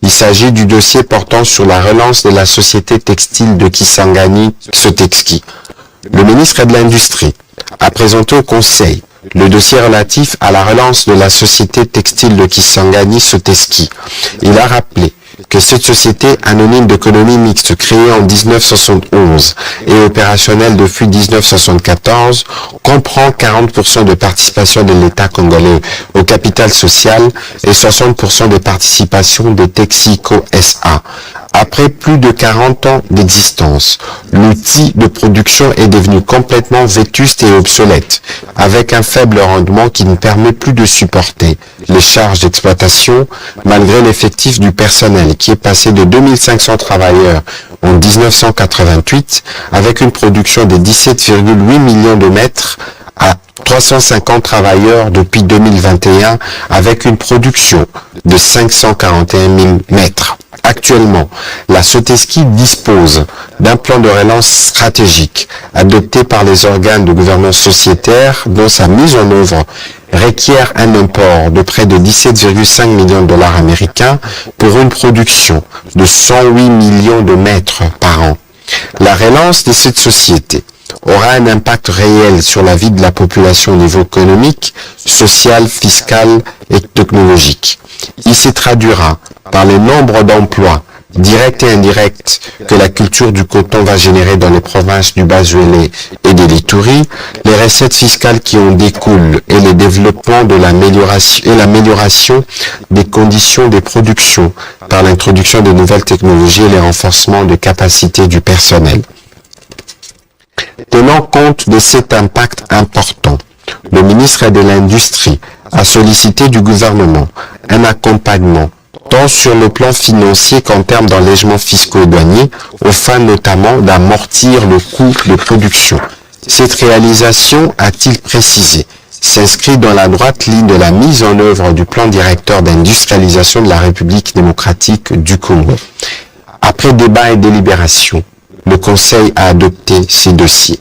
Il s'agit du dossier portant sur la relance de la société textile de Kisangani, Sotexki. Le ministre de l'Industrie a présenté au Conseil le dossier relatif à la relance de la société textile de Kisangani, Sotexki. Il a rappelé que cette société anonyme d'économie mixte créée en 1971 et opérationnelle depuis 1974 comprend 40% de participation de l'État congolais au capital social et 60% de participation de Texaco SA. Après plus de 40 ans d'existence, l'outil de production est devenu complètement vétuste et obsolète, avec un faible rendement qui ne permet plus de supporter les charges d'exploitation malgré l'effectif du personnel qui est passé de 2500 travailleurs en 1988 avec une production de 17,8 millions de mètres à 350 travailleurs depuis 2021 avec une production de 541 000 mètres. Actuellement, la Sotexki dispose d'un plan de relance stratégique adopté par les organes de gouvernance sociétaire dont sa mise en œuvre requiert un import de près de 17,5 millions de dollars américains pour une production de 108 millions de mètres par an. La relance de cette société aura un impact réel sur la vie de la population au niveau économique, social, fiscal et technologique. Il se traduira par le nombre d'emplois directs et indirects que la culture du coton va générer dans les provinces du Bas-Uélé et de l'Ituri, les recettes fiscales qui en découlent et le développement de l'amélioration des conditions de production par l'introduction de nouvelles technologies et le renforcement des capacités du personnel. Tenant compte de cet impact important, le ministre de l'Industrie a sollicité du gouvernement un accompagnement tant sur le plan financier qu'en termes d'enlègements fiscaux et douaniers, aux fins notamment d'amortir le coût de production. Cette réalisation, a-t-il précisé, s'inscrit dans la droite ligne de la mise en œuvre du plan directeur d'industrialisation de la République démocratique du Congo. Après débat et délibération, le Conseil a adopté ces dossiers.